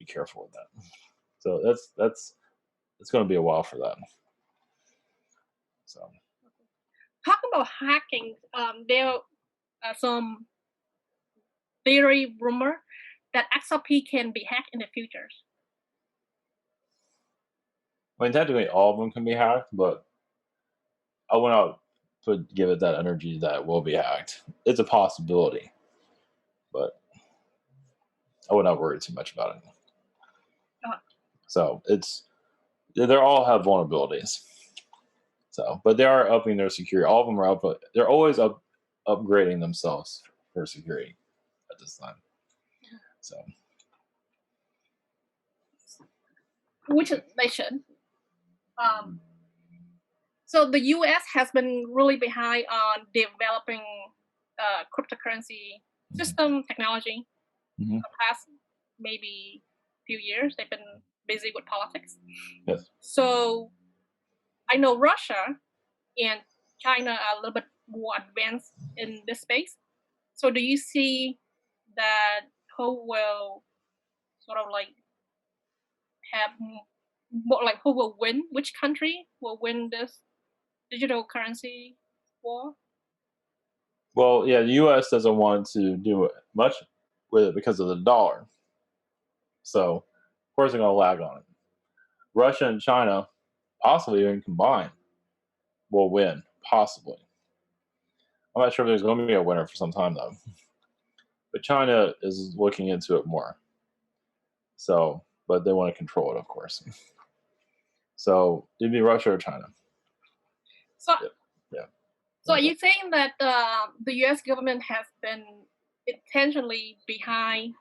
be careful with that. So it's going to be a while for that. So talk about hacking. There are some theory rumor that XRP can be hacked in the future. I mean, technically, all of them can be hacked, but I would not give it that energy that it will be hacked. It's a possibility, but I would not worry too much about it. So they all have vulnerabilities. So, but they are upping their security. All of them are up. They're always upgrading themselves for security at this time. So, which they should. So the U.S. has been really behind on developing cryptocurrency system technology. Mm-hmm. The past maybe few years, they've been busy with politics. Yes. So I know Russia and China are a little bit more advanced in this space. So do you see that who will sort of like have more, like who will win? Which country will win this digital currency war? Well, yeah, the U.S. doesn't want to do much with it because of the dollar. So, of course, they're going to lag on it. Russia and China, possibly even combined, will win, possibly. I'm not sure if there's going to be a winner for some time, though. But China is looking into it more. So, but they want to control it, of course. So, it'd be Russia or China. So, yeah. So are you saying that the U.S. government has been intentionally behind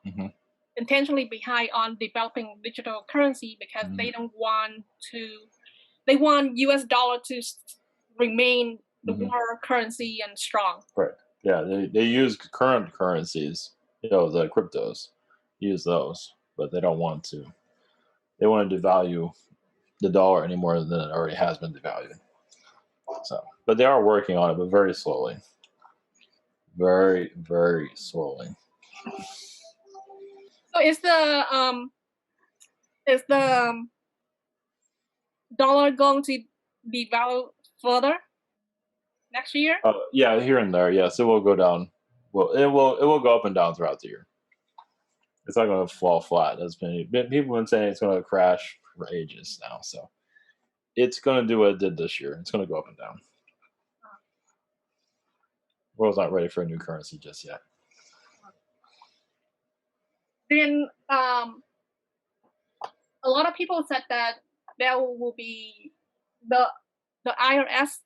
on developing digital currency because they don't want to? They want U.S. dollar to remain the world currency and strong. Right. Yeah. They use current currencies, the cryptos, use those, but they don't want to. They want to devalue the dollar any more than it already has been devalued. So, but they are working on it, but very slowly. Very, very slowly. So is the dollar going to devalue further next year? Yeah, here and there. Yes, it will go down. Well, it will go up and down throughout the year. It's not going to fall flat. People have been saying it's going to crash for ages now. So it's going to do what it did this year. It's going to go up and down. The world's not ready for a new currency just yet. Then a lot of people said that there will be the IRS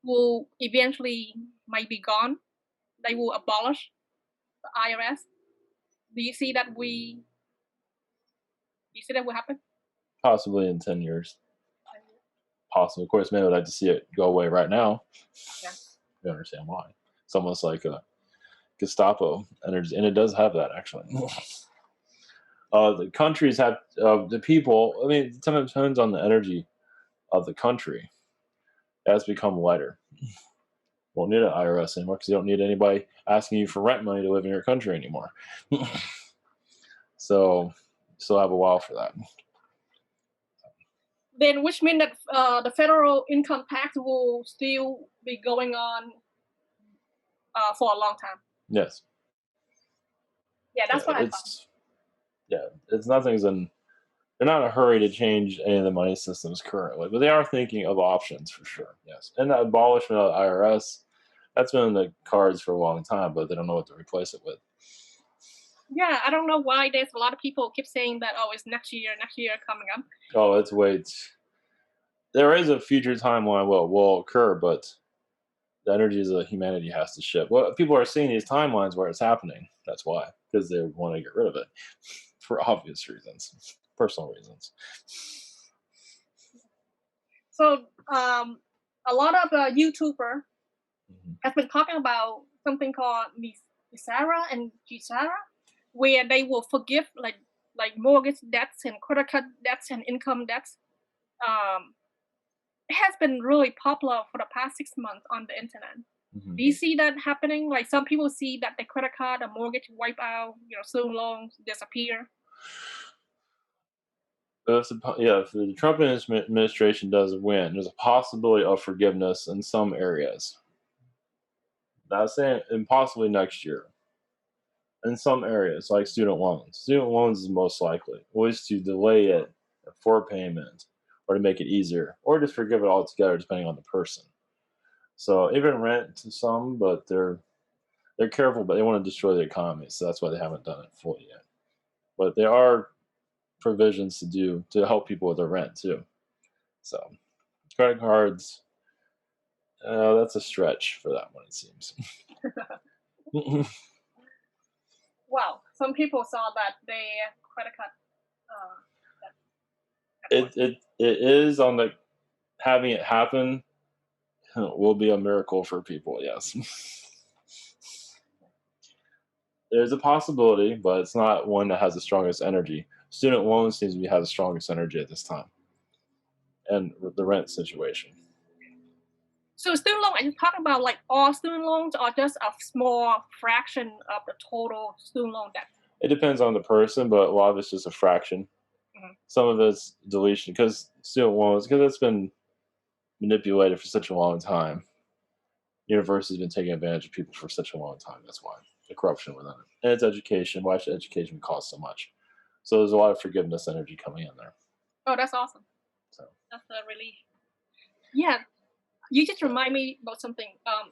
will eventually might be gone. They will abolish the IRS. Do you see that will happen? Possibly in 10 years. Possibly. Of course, maybe I'd like to see it go away right now. Yeah. You understand why. It's almost like a Gestapo energy, and it does have that, actually. The countries have, the people, I mean, it depends on the energy of the country. It has become lighter. Won't need an IRS anymore because you don't need anybody asking you for rent money to live in your country anymore. So, still have a while for that. Then, which means that the federal income tax will still be going on for a long time. Yes. Yeah, that's what I thought. Yeah, it's nothing's in. They're not in a hurry to change any of the money systems currently, but they are thinking of options for sure. Yes, and the abolishment of the IRS, that's been in the cards for a long time, but they don't know what to replace it with. Yeah, I don't know why there's a lot of people keep saying that, oh, it's next year coming up. Oh, let's wait. There is a future timeline what will occur, but the energies of humanity has to shift. Well, people are seeing these timelines where it's happening. That's why, because they want to get rid of it for obvious reasons, personal reasons. So, a lot of YouTubers have been talking about something called Nesara and Gesara, where they will forgive like mortgage debts and credit card debts and income debts. It has been really popular for the past 6 months on the internet. Do you see that happening? Like some people see that the credit card or mortgage wipe out, student loans disappear. If the Trump administration does win, there's a possibility of forgiveness in some areas. Not saying impossibly next year. In some areas, like student loans. Student loans is most likely, always to delay it for payment or to make it easier, or just forgive it altogether, depending on the person. So even rent to some, but they're careful, but they want to destroy the economy, so that's why they haven't done it fully yet. But there are provisions to help people with their rent too. So credit cards, that's a stretch for that one, it seems. Well, some people saw that their credit card. It is on the having it happen will be a miracle for people. Yes, there's a possibility, but it's not one that has the strongest energy. Student loans seems to have the strongest energy at this time, and the rent situation. So student loan, are you talking about like all student loans or just a small fraction of the total student loan debt? It depends on the person, but a lot of it's just a fraction. Mm-hmm. Some of it's deletion because student loans, because it's been manipulated for such a long time. University's been taking advantage of people for such a long time. That's why the corruption within it. And it's education. Why should education cost so much? So there's a lot of forgiveness energy coming in there. Oh, that's awesome. So that's a relief. Yeah. You just remind me about something.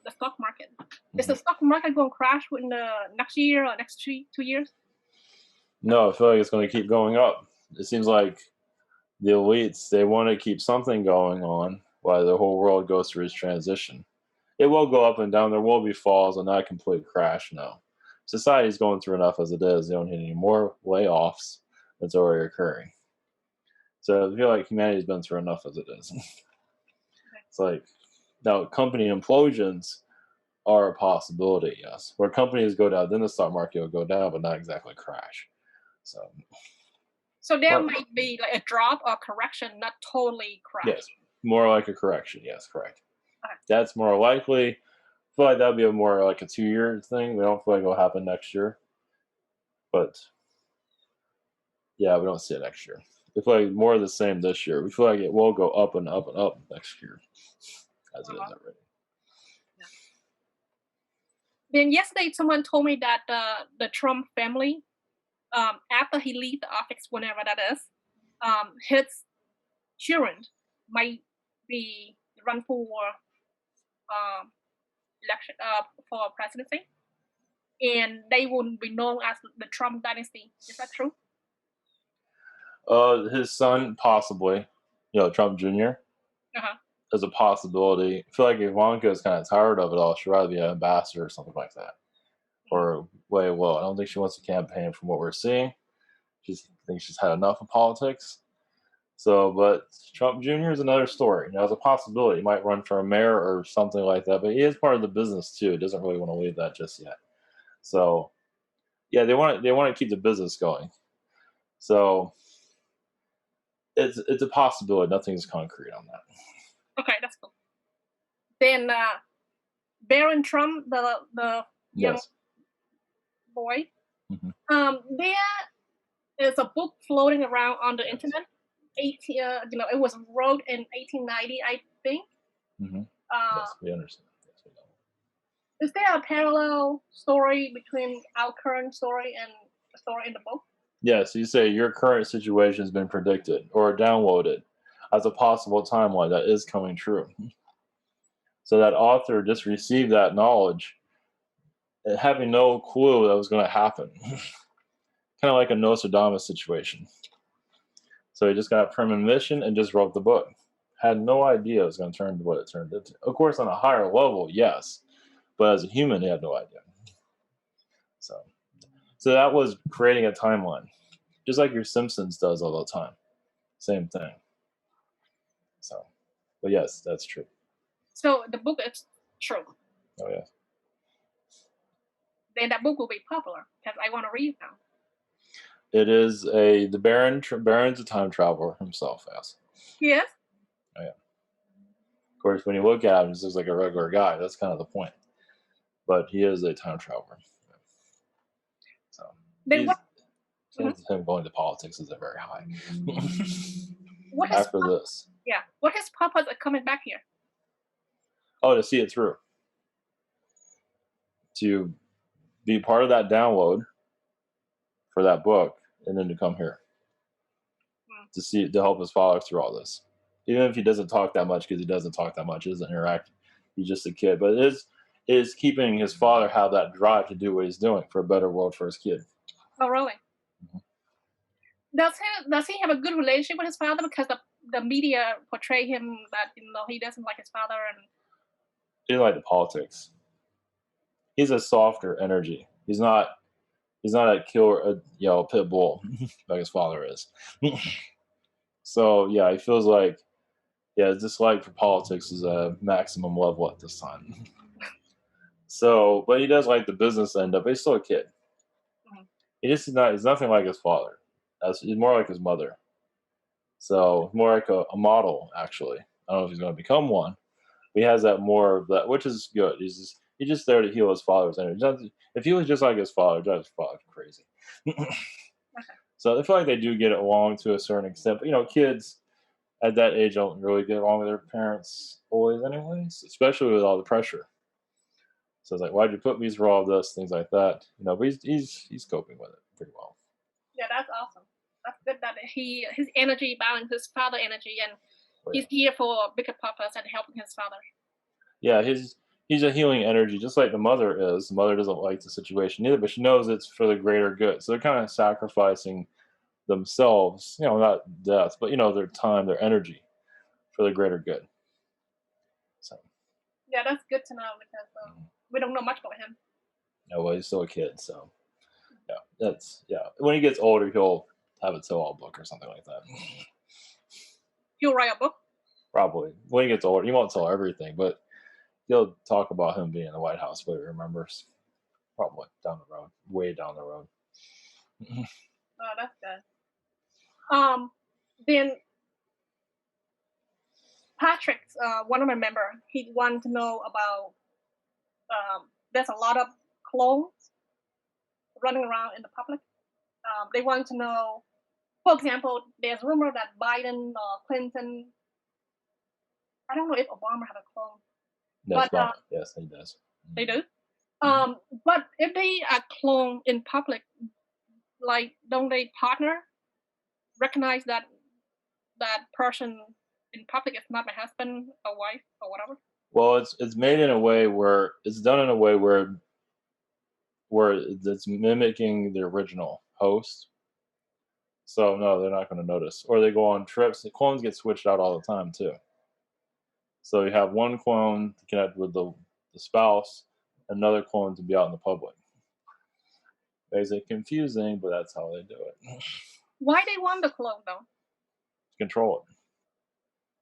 The stock market. Is the stock market going to crash in the next year or next 2 years? No, I feel like it's going to keep going up. It seems like the elites, they want to keep something going on while the whole world goes through its transition. It will go up and down. There will be falls and not a complete crash, no. Society's going through enough as it is. They don't need any more layoffs that's already occurring. So I feel like humanity's been through enough as it is. It's like, now company implosions are a possibility, yes. Where companies go down, then the stock market will go down, but not exactly crash. So there might be like a drop or correction, not totally crash. Yes, more like a correction. Yes, correct. Okay. That's more likely. I feel like that would be more like a 2-year thing. We don't feel like it'll happen next year. But yeah, we don't see it next year. We feel like more of the same this year. We feel like it will go up and up and up next year, as it is already. Yeah. Then yesterday, someone told me that the Trump family, after he leaves the office, whenever that is, his children might be run for election for presidency, and they will be known as the Trump dynasty. Is that true? His son, possibly, Trump Jr. As a possibility. I feel like Ivanka is kind of tired of it all. She'd rather be an ambassador or something like that. Or way low. I don't think she wants to campaign from what we're seeing. She thinks she's had enough of politics. So, but Trump Jr. is another story. There's a possibility he might run for a mayor or something like that. But he is part of the business too. He doesn't really want to leave that just yet. So, yeah, they want to keep the business going. So, it's a possibility. Nothing's concrete on that. Okay, that's cool. Then Barron Trump, the young boy, there is a book floating around on the internet. It was wrote in 1890, I think. Yes, we understand. Yes, we know. Is there a parallel story between our current story and the story in the book? Yes, you say your current situation has been predicted or downloaded as a possible timeline that is coming true. So that author just received that knowledge, having no clue that was going to happen. Kind of like a Nostradamus situation. So he just got a premonition and just wrote the book. Had no idea it was going to turn into what it turned into. Of course, on a higher level, yes. But as a human, he had no idea. So that was creating a timeline. Just like your Simpsons does all the time. Same thing. So, but yes, that's true. So the book is true. Oh, yes. Then that book will be popular because I want to read it now. It is the Barron's a time traveler himself, yes. Yes? Oh, yeah. Of course, when you look at him, he's just like a regular guy. That's kind of the point. But he is a time traveler. So then chances of him going to politics isn't very high. What his After this. Yeah. What his purpose of coming back here? Oh, to see it through. To be part of that download for that book, and then to come here to help his father through all this. Even if he doesn't talk that much, because he doesn't talk that much, he doesn't interact. He's just a kid, but it is keeping his father have that drive to do what he's doing for a better world for his kid. Oh, really? Does he have a good relationship with his father? Because the media portray him that he doesn't like his father, and He like the politics. He's a softer energy. He's not a killer, pit bull like his father is. So yeah, he feels like his dislike for politics is a maximum level at this time. So, but he does like the business end of it. He's still a kid. He's nothing like his father. He's more like his mother. So more like a model, actually. I don't know if he's going to become one. But he has that more of that, which is good. He's just there to heal his father's energy. If he was just like his father, his father's crazy. So I feel like they do get along to a certain extent. But kids at that age don't really get along with their parents always, anyways, especially with all the pressure. So it's like, why'd you put me through all this, things like that. But he's coping with it pretty well. Yeah, that's awesome. That's good that his energy balances his father energy, and he's here for a bigger purpose and helping his father. Yeah, he's a healing energy, just like the mother is. The mother doesn't like the situation either, but she knows it's for the greater good. So they're kind of sacrificing themselves, not death, but their time, their energy for the greater good. So yeah, that's good to know, because we don't know much about him. Yeah, well, he's still a kid, so when he gets older, he'll have a tell-all book or something like that. He'll write a book? Probably. When he gets older, he won't tell everything, but he'll talk about him being in the White House, what he remembers. Probably down the road, way down the road. Oh, that's good. Then Patrick's one of my members, he wanted to know about there's a lot of clones running around in the public. They want to know, for example, there's rumor that Biden or Clinton, I don't know if Obama has a clone. Yes, but yes, he does. They do. But if they are cloned in public, like, don't they partner? Recognize that person in public is not my husband or wife or whatever. Well, it's made in a way where it's done in a way where it's mimicking the original host. So no, they're not going to notice. Or they go on trips. The clones get switched out all the time too. So you have one clone to connect with the spouse, another clone to be out in the public. Basically confusing, but that's how they do it. Why they want the clone though? Control it.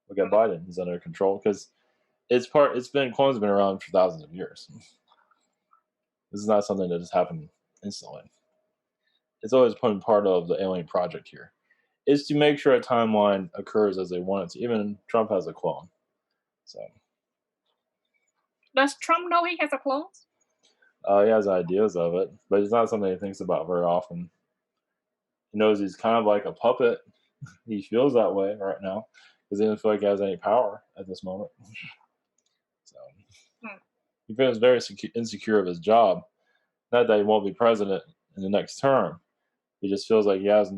Look at Biden; he's under control because clones have been around for thousands of years. This is not something that just happened instantly. It's always been part of the alien project here. Is to make sure a timeline occurs as they want it to. Even Trump has a clone. So does Trump know he has a clone? He has ideas of it, but it's not something he thinks about very often. He knows he's kind of like a puppet. He feels that way right now because he doesn't feel like he has any power at this moment. So he feels very insecure of his job. Not that he won't be president in the next term. He just feels like he has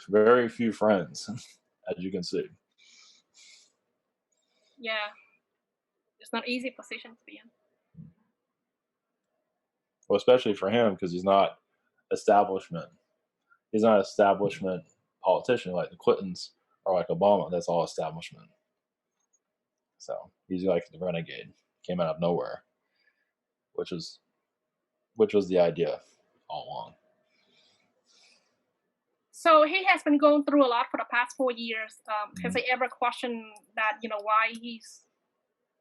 very few friends, as you can see. Yeah, it's not an easy position to be in. Well, especially for him because he's not establishment. He's not an establishment politician like the Clintons or like Obama. That's all establishment. So he's like the renegade. Came out of nowhere, which was the idea all along. So he has been going through a lot for the past 4 years. Has he ever questioned that, why he's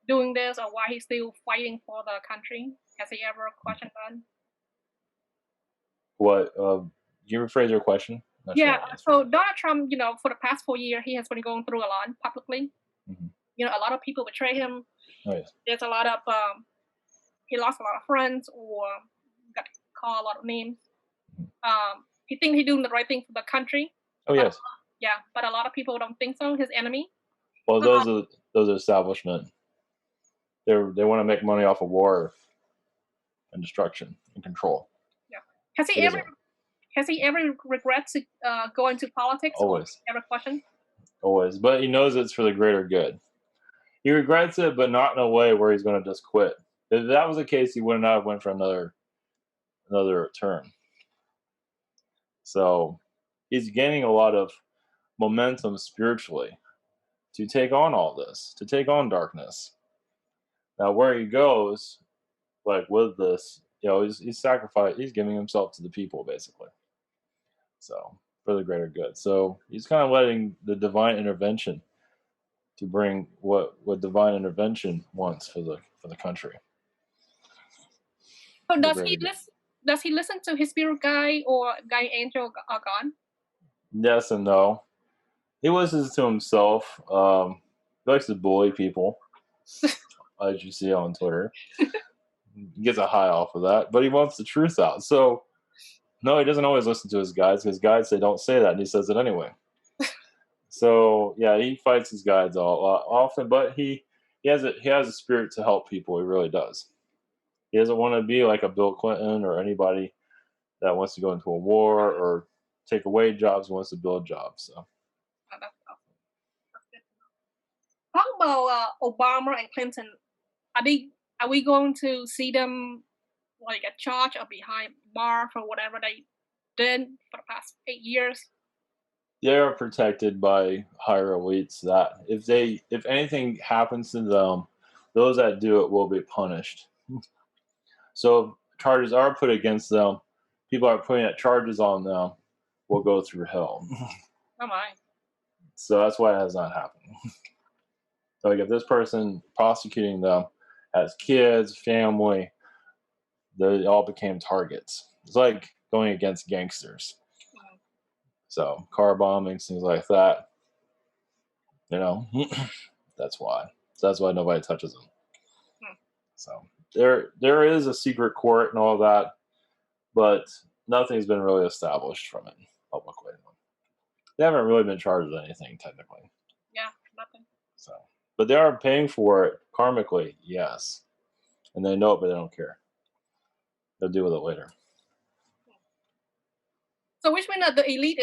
doing this or why he's still fighting for the country? Has he ever questioned that? What? Can you rephrase your question? Yeah. So Donald Trump, for the past 4 years, he has been going through a lot publicly. A lot of people betray him. Oh, yes. There's a lot of he lost a lot of friends or got called a lot of names. he thinks he's doing the right thing for the country. Oh yes. Yeah, but a lot of people don't think so. His enemy. Well, those are establishment. They want to make money off of war and destruction and control. Yeah. Has he ever regret to go into politics? Always. Or ever question? Always, but he knows it's for the greater good. He regrets it, but not in a way where he's going to just quit. If that was the case, he would not have went for another term. So he's gaining a lot of momentum spiritually to take on all this, to take on darkness. Now, where he goes, like with this, he's sacrificed. He's giving himself to the people, basically. So for the greater good. So he's kind of letting the divine intervention to bring what divine intervention wants for the country. So does he listen to his spirit guide or guide angel or God? Yes and no. He listens to himself. He likes to bully people, as you see on Twitter. He gets a high off of that, but he wants the truth out. So, no, he doesn't always listen to his guides because guides say don't say that, and he says it anyway. So, yeah, he fights his guides often, but he has a spirit to help people. He really does. He doesn't want to be like a Bill Clinton or anybody that wants to go into a war or take away jobs, wants to build jobs. So. Oh, that's awesome. That's good to know. How about Obama and Clinton? Are we going to see them like at charge or behind bar for whatever they did for the past 8 years? They are protected by higher elites that if anything happens to them, those that do it will be punished. So if charges are put against them, people are putting charges on them, will go through hell. Oh my. So that's why it has not happened. So like if this person prosecuting them has kids, family, they all became targets. It's like going against gangsters. So car bombings, things like that. That's why. So that's why nobody touches them. So there is a secret court and all that, but nothing's been really established from it publicly. They haven't really been charged with anything technically. Yeah, nothing. So, but they are paying for it karmically, yes, and they know it, but they don't care. They'll deal with it later. So which means that the elite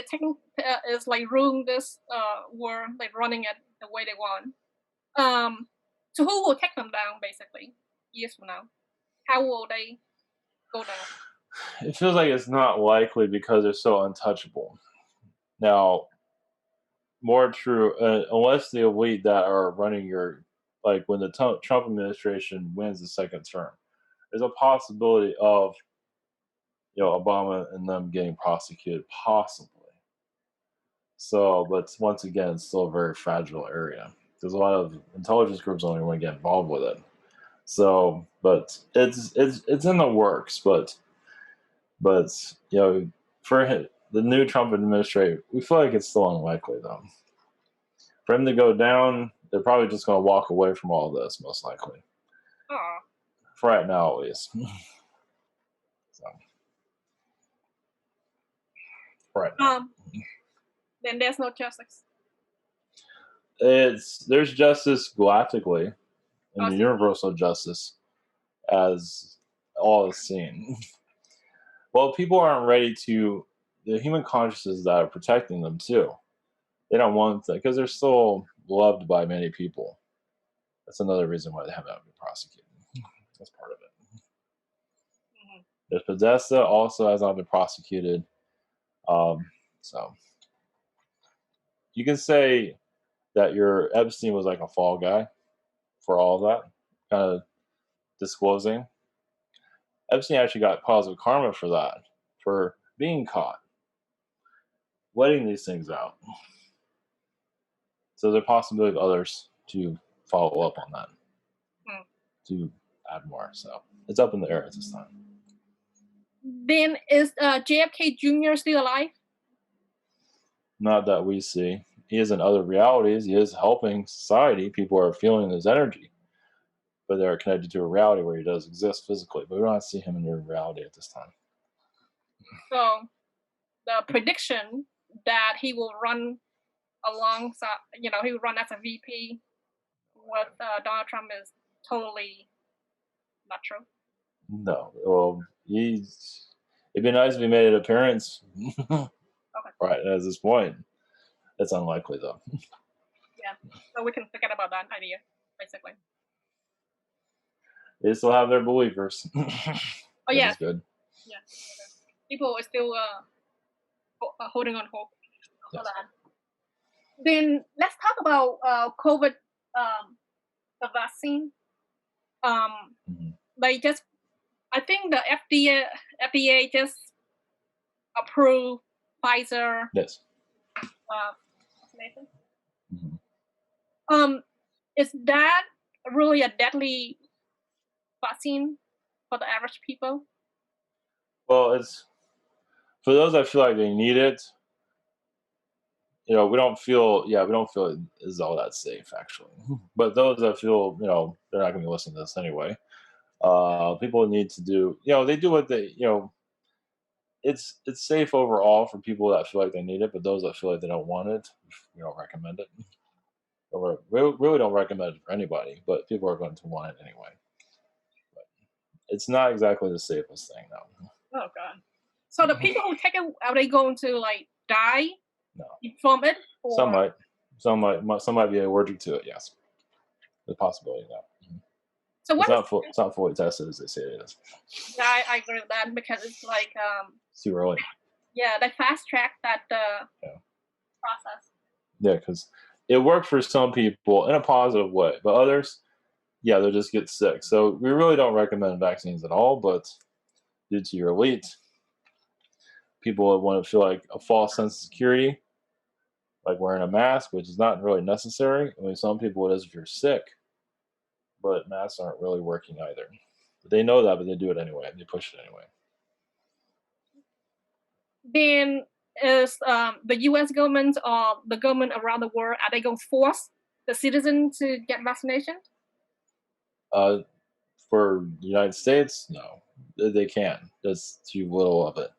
is like ruling this war, like running it the way they want. So who will take them down, basically, years from now? How will they go down? It feels like it's not likely because they're so untouchable. Now, more true, unless the elite that are running like when the Trump administration wins the second term, there's a possibility of Obama and them getting prosecuted, possibly. So, but once again, it's still a very fragile area. There's a lot of intelligence groups don't even want to get involved with it. So, but it's in the works. But for the new Trump administration, we feel like it's still unlikely though. For him to go down, they're probably just going to walk away from all this, most likely. Oh. For right now, at least. So. Right. Then there's no justice. There's justice galactically, and the universal justice, as all is seen. Well, people aren't ready to. The human consciousness that are protecting them too. They don't want that because they're still loved by many people. That's another reason why they haven't been prosecuted. That's part of it. Mm-hmm. There's Podesta also has not been prosecuted. So you can say that your Epstein was like a fall guy for all that, kind of disclosing. Epstein actually got positive karma for that, for being caught, letting these things out. So there's a possibility of others to follow up on that, to add more. So it's up in the air at this time. Then is JFK Jr. still alive? Not that we see. He is in other realities. He is helping society. People are feeling his energy, but they're connected to a reality where he does exist physically. But we don't see him in your reality at this time. So the prediction that he will run alongside, he will run as a VP with Donald Trump is totally not true. No. Well, it'd be nice if he made an appearance. Okay. Right, at this point. It's unlikely, though. Yeah. So we can forget about that idea, basically. They still have their believers. Oh, which yeah. is good. Yeah. People are still holding on hope for Yes. that. Then let's talk about COVID, the vaccine. They just, I think the FDA just approved Pfizer Yes. vaccination. Is that really a deadly vaccine for the average people? Well, it's for those that feel like they need it. We don't feel it is all that safe, actually. But those that feel, they're not going to be listening to this anyway. People need to do, they do what they, it's safe overall for people that feel like they need it, but those that feel like they don't want it, we don't recommend it. Or we really don't recommend it for anybody, but people are going to want it anyway. But it's not exactly the safest thing, though. Oh God! So the people who take it, are they going to like die? No. From it? Or? Some might be allergic to it. Yes, the possibility of that. So it's not fully tested as they say it is. Yeah, I agree with that because it's like it's too early. Yeah, they fast track that process. Yeah, because it worked for some people in a positive way, but others, they'll just get sick. So we really don't recommend vaccines at all. But due to your elite, people want to feel like a false sense of security, like wearing a mask, which is not really necessary. I mean, some people it is if you're sick, but masks aren't really working either. But they know that, but they do it anyway. They push it anyway. Then is the U.S. government or the government around the world, are they going to force the citizen to get vaccination? For the United States, no, they can't. That's too little of it.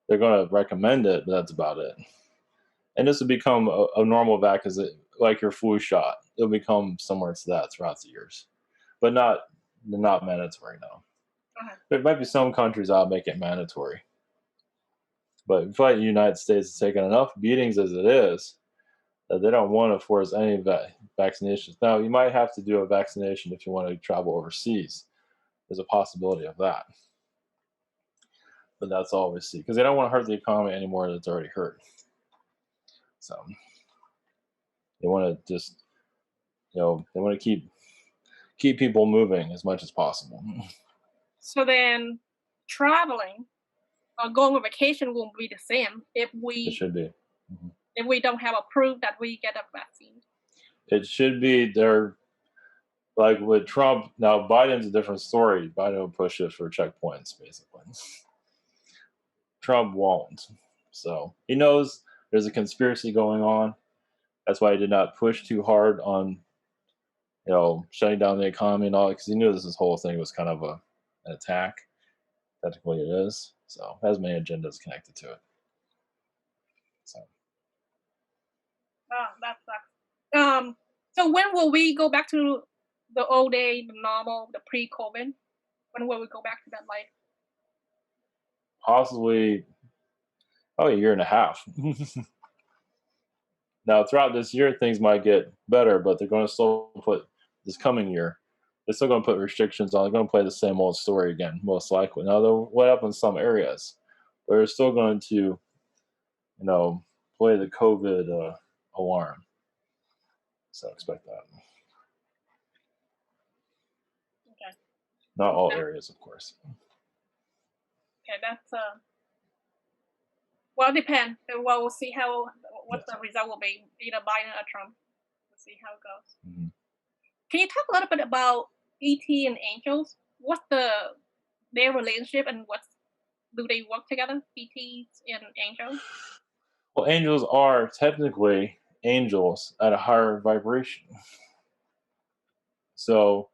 They're going to recommend it, but that's about it. And this will become a normal vac, like your flu shot. It'll become similar to that throughout the years, but not mandatory now. There might be some countries that'll make it mandatory, but I feel like the United States has taken enough beatings as it is that they don't want to force any vaccinations. Now, you might have to do a vaccination if you want to travel overseas. There's a possibility of that. But that's all we see. Because they don't want to hurt the economy anymore that's already hurt. So they want to just, they want to keep people moving as much as possible. So then traveling or going on vacation won't be the same if we... It should be. If we don't have a proof that we get a vaccine. It should be there. Like with Trump, now Biden's a different story. Biden will push it for checkpoints, basically. Trump won't. So he knows there's a conspiracy going on. That's why he did not push too hard on, shutting down the economy and all, because he knew this whole thing was kind of an attack. Technically, it is. So it has many agendas connected to it. So. Oh, that sucks. So when will we go back to the old day, the normal, the pre-COVID? When will we go back to that life? Possibly, a year and a half. Now, throughout this year, things might get better, but they're going to still put this coming year. They're still going to put restrictions on. They're going to play the same old story again, most likely. Now, they'll let up in some areas, but they're still going to, play the COVID alarm. So expect that. Okay. Not all areas, of course. Okay, that's well, it depends. Well, we'll see what the result will be, either Biden or Trump. We'll see how it goes. Mm-hmm. Can you talk a little bit about ET and angels? What's their relationship and do they work together? ETs and angels? Well, angels are technically angels at a higher vibration. So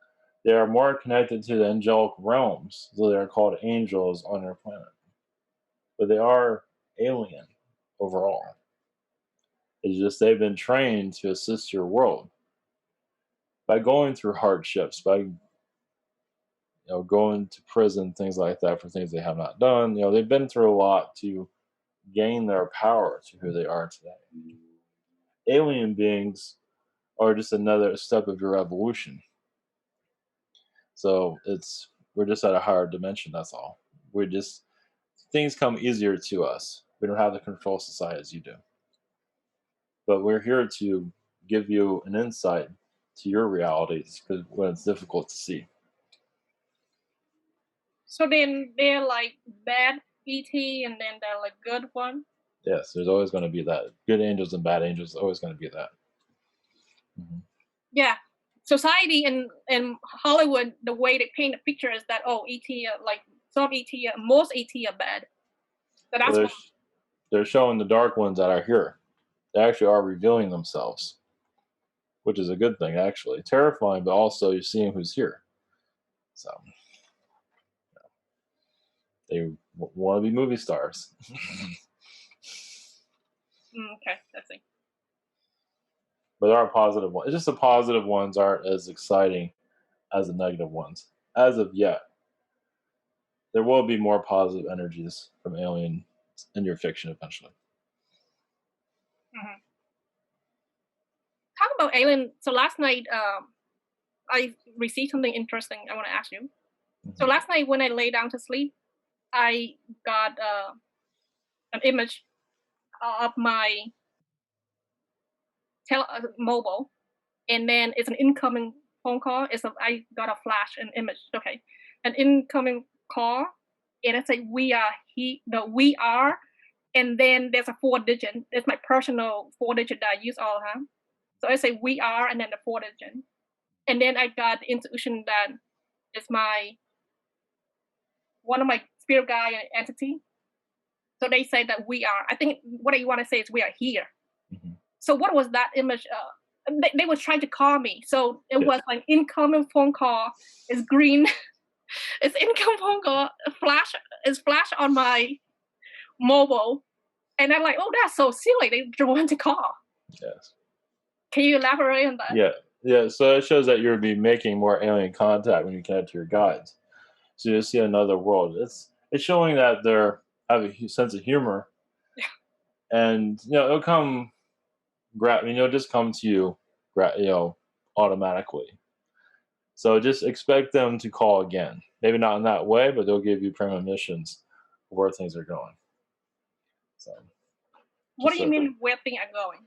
they are more connected to the angelic realms. So they are called angels on their planet. But they are alien overall. It's just they've been trained to assist your world by going through hardships, by going to prison, things like that for things they have not done. They've been through a lot to gain their power to who they are today. Alien beings are just another step of your evolution. So we're just at a higher dimension. That's all. Things come easier to us. We don't have the control society as you do, but we're here to give you an insight to your realities because when it's difficult to see. So then they're like bad ET, and then they're like good one. Yes, there's always going to be that. Good angels and bad angels. Always going to be that. Mm-hmm. Yeah. Society in Hollywood, the way they paint the picture is that ET like some ET, most ET are bad. So that's they're showing the dark ones that are here. They actually are revealing themselves, which is a good thing, actually. Terrifying, but also you're seeing who's here. So they want to be movie stars. Okay, that's it. But there are positive ones. It's just the positive ones aren't as exciting as the negative ones. As of yet, there will be more positive energies from aliens in your fiction eventually. Mm-hmm. Talk about alien. So last night, I received something interesting I want to ask you. Mm-hmm. So last night when I lay down to sleep, I got an image of my mobile, and then it's an incoming phone call. I got a flash, an image. Okay, an incoming call, and it's like we are, and then there's a 4-digit. It's my personal 4-digit that I use all the time. So I say we are, and then the 4-digit, and then I got the intuition that it's one of my spirit guide entity. So they say that we are. I think what you want to say is we are here. Mm-hmm. So what was that image? They were trying to call me. So it was like incoming phone call is green. It's incoming phone call flash on my mobile. And I'm like, oh, that's so silly. They want to call. Yes. Can you elaborate on that? Yeah. Yeah. So it shows that you'll be making more alien contact when you connect to your guides. So you'll see another world. It's showing that they have a sense of humor. Yeah. And it'll come it'll just come to you, automatically. So just expect them to call again. Maybe not in that way, but they'll give you premonitions of where things are going. So, what do you mean where things are going?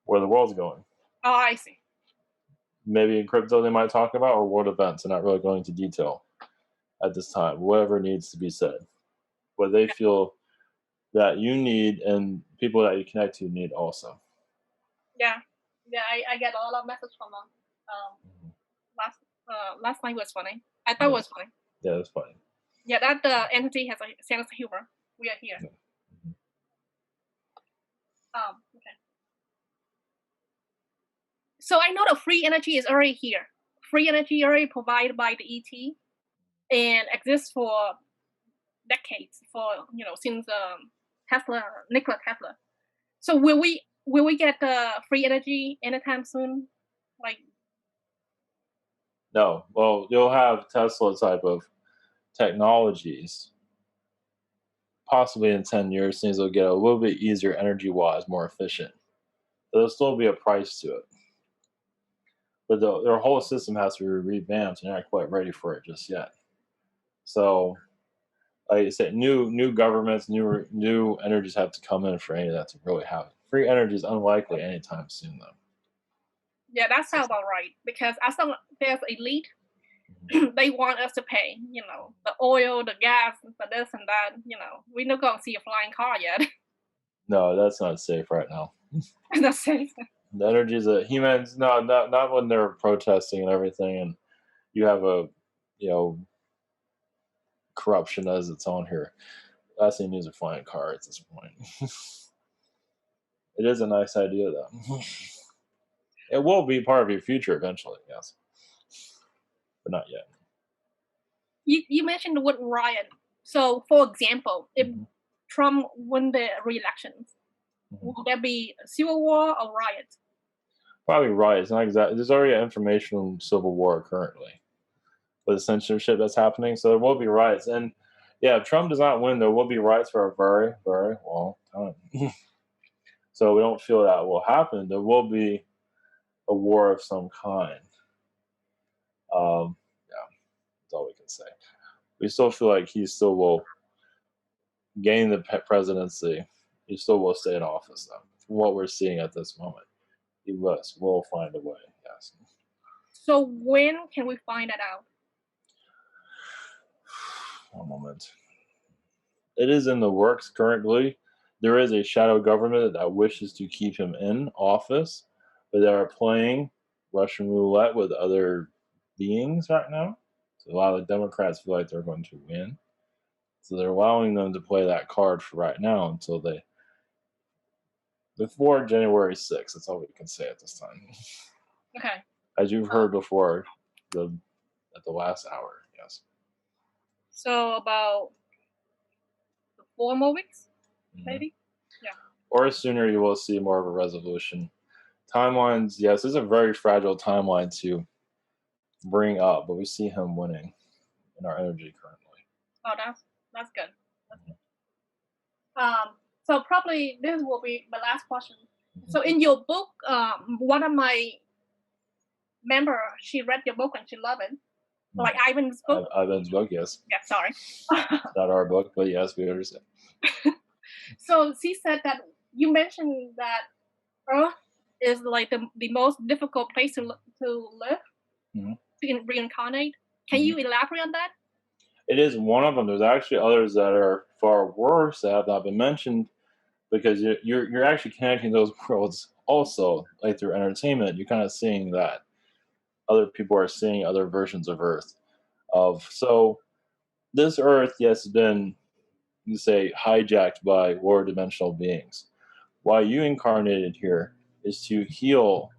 Where the world's going. Oh, I see. Maybe in crypto they might talk about, or world events. They're not really going into detail at this time. Whatever needs to be said. What they feel that you need and people that you connect to need also. Yeah. Yeah, I get a lot of messages from them. Last night was funny. I thought it was funny. Yeah, it was funny. Yeah, that entity has a sense of humor. We are here. Yeah. Mm-hmm. Okay. So I know the free energy is already here. Free energy already provided by the ET and exists for decades, since Nikola Tesla. So will we get free energy anytime soon? Like, no. Well, you'll have Tesla type of technologies. Possibly in 10 years, things will get a little bit easier energy-wise, more efficient. But there'll still be a price to it. But their whole system has to be revamped, and they're not quite ready for it just yet. So, like I said, new governments, new energies have to come in for any of that to really happen. Free energy is unlikely anytime soon, though. Yeah, that sounds about right. Because as long as there's elite, they want us to pay, the oil, the gas, for this and that. We're not going to see a flying car yet. No, that's not safe right now. That's safe. The energies that humans, no, not when they're protesting and everything, and you have a, corruption as its own here. Last thing needs a flying car at this point. It is a nice idea, though. It will be part of your future eventually, yes, but not yet. You mentioned the word riot. So, for example, if Trump win the re-elections, will there be a civil war or riot? Probably right. It's not exactly. There's already an informational civil war currently with the censorship that's happening, so there will be riots. And yeah, if Trump does not win, there will be riots for a very, very long time. So we don't feel that will happen. There will be a war of some kind. Yeah, that's all we can say. We still feel like he still will gain the presidency. He still will stay in office, though. From what we're seeing at this moment, he will find a way. Yes. So when can we find that out? One moment. It is in the works currently. There is a shadow government that wishes to keep him in office, but they are playing Russian roulette with other beings right now. So a lot of the Democrats feel like they're going to win. So they're allowing them to play that card for right now until before January 6th. That's all we can say at this time. Okay. As you've heard before, at the last hour, yes. So about 4 more weeks, maybe? Yeah. Or sooner you will see more of a resolution. Timelines, yes, it's a very fragile timeline to bring up, but we see him winning in our energy currently. Oh, that's good. That's good. So probably this will be my last question. So in your book, one of my member, she read your book and she loved it. Like Ivan's book. Ivan's book, yes. Yeah, sorry. It's not our book, but yes, we understand. So she said that you mentioned that Earth is like the most difficult place to live, to reincarnate. Can you elaborate on that? It is one of them. There's actually others that are far worse that have not been mentioned, because you're actually connecting those worlds also, like through entertainment. You're kind of seeing that other people are seeing other versions of Earth. So this Earth, yes, has been, you say, hijacked by lower dimensional beings. Why you incarnated here is to heal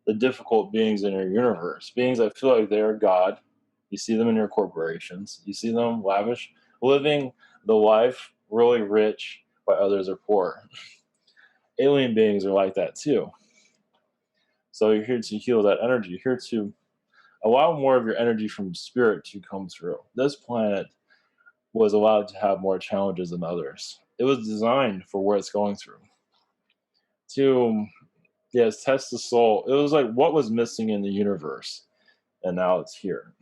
the difficult beings in your universe, beings that feel like they are God. You see them in your corporations. You see them lavish, living the life really rich while others are poor. Alien beings are like that too. So you're here to heal that energy. You're here to allow more of your energy from spirit to come through. This planet was allowed to have more challenges than others. It was designed for what it's going through. To, yes, test the soul. It was like what was missing in the universe, and now it's here.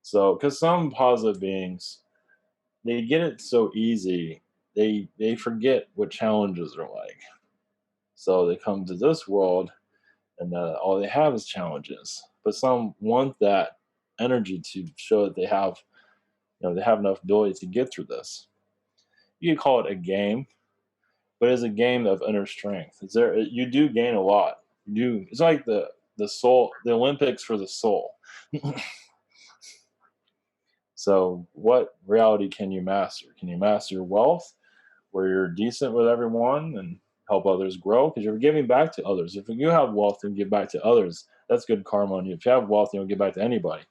So, because some positive beings, they get it so easy, they forget what challenges are like. So they come to this world, and all they have is challenges. But some want that energy to show that they have, they have enough ability to get through this. You could call it a game, but it's a game of inner strength. You do gain a lot. It's like the soul, the Olympics for the soul. So what reality can you master? Can you master wealth, where you're decent with everyone and help others grow? Because you're giving back to others. If you have wealth and give back to others, that's good karma on you. If you have wealth and you don't give back to anybody,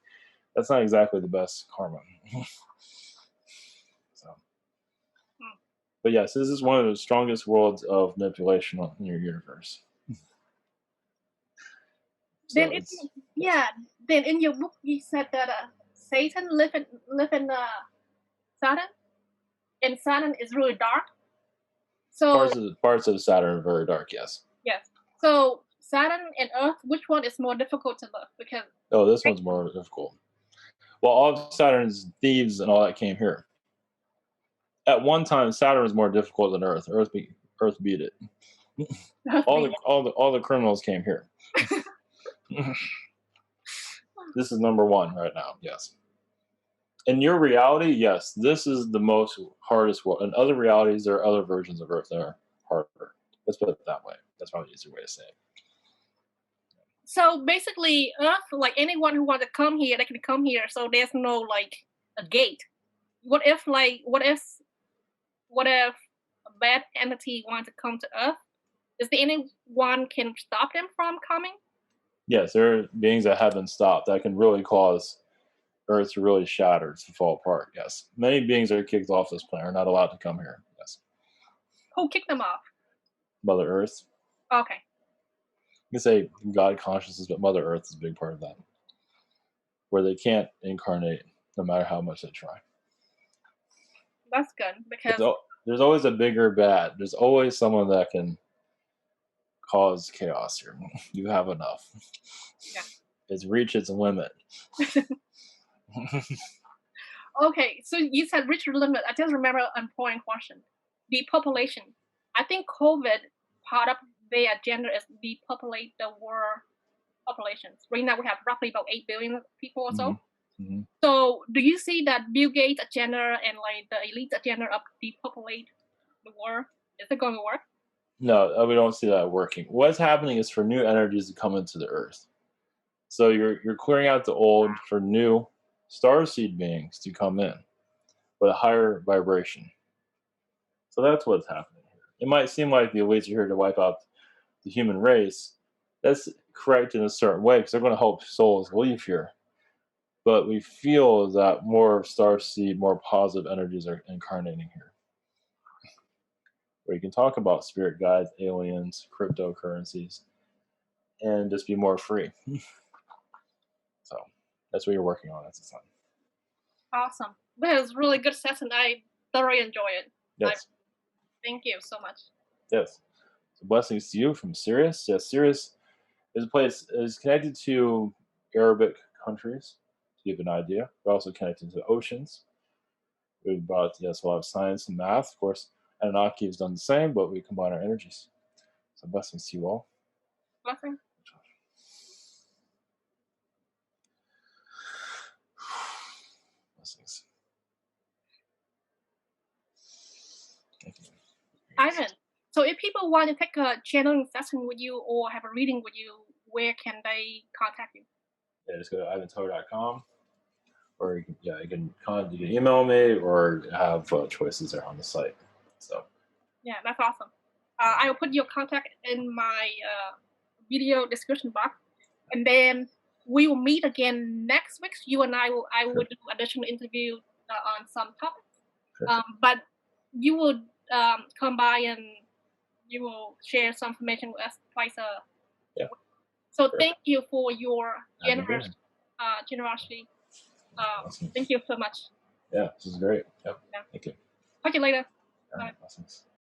that's not exactly the best karma. So, but yes, this is one of the strongest worlds of manipulation in your universe. So then then in your book you said that Satan live in Saturn, and Saturn is really dark. So parts of Saturn are very dark. Yes. Yes. So Saturn and Earth, which one is more difficult to live? Because this one's more difficult. Well, all of Saturn's thieves and all that came here. At one time, Saturn was more difficult than Earth. Earth beat it. all the criminals came here. This is number one right now. Yes. In your reality, yes, this is the most hardest world. In other realities, there are other versions of Earth that are harder. Let's put it that way. That's probably the easier way to say it. So basically, Earth, like anyone who wants to come here, they can come here. So there's no like a gate. What if a bad entity wants to come to Earth? Is there anyone can stop them from coming? Yes, there are beings that have been stopped that can really cause Earth to really shatter, to fall apart. Yes, many beings are kicked off this planet, are not allowed to come here. Yes, Who kicked them off? Mother Earth. Okay. You can say God consciousness, but Mother Earth is a big part of that, where they can't incarnate no matter how much they try. That's good because There's always a bigger bad. There's always someone that can cause chaos here. You have enough. Yeah. It's reached its limit. Okay, so you said reach the limit. I just remember an important question. Depopulation. I think COVID, part of their agenda is depopulate the world populations. Right now we have roughly about 8 billion people or so. Mm-hmm. So do you see that Bill Gates' agenda and like the elite agenda of depopulate the world, is it going to work? No, we don't see that working. What's happening is for new energies to come into the Earth. So you're clearing out the old for new starseed beings to come in with a higher vibration. So that's what's happening here. It might seem like the elites are here to wipe out the human race. That's correct in a certain way because they're going to help souls leave here. But we feel that more starseed, more positive energies are incarnating here. Where you can talk about spirit guides, aliens, cryptocurrencies, and just be more free. So that's what you're working on at this time. Awesome. That was really good session. I thoroughly enjoy it. Yes. Thank you so much. Yes. So blessings to you from Sirius. Yes, Sirius is a place is connected to Arabic countries, to give an idea. We're also connected to oceans. We've brought a lot of science and math. Of course, Anunnaki has done the same, but we combine our energies. So blessings to you all. Blessings. Blessings. Thank you. Ivan, so if people want to take a channeling session with you or have a reading with you, where can they contact you? Yeah, just go to ivantoe.com, or you can email me, or have choices there on the site. So yeah, that's awesome. I will put your contact in my video description box, and then we will meet again next week. You and I will do additional interview on some topics. Sure. But you will come by and you will share some information with us twice a week. So sure. Thank you for your generosity. Awesome. Thank you so much. Yeah, this is great. Yep. Yeah. Thank you. Talk to you later. Bye. Awesome.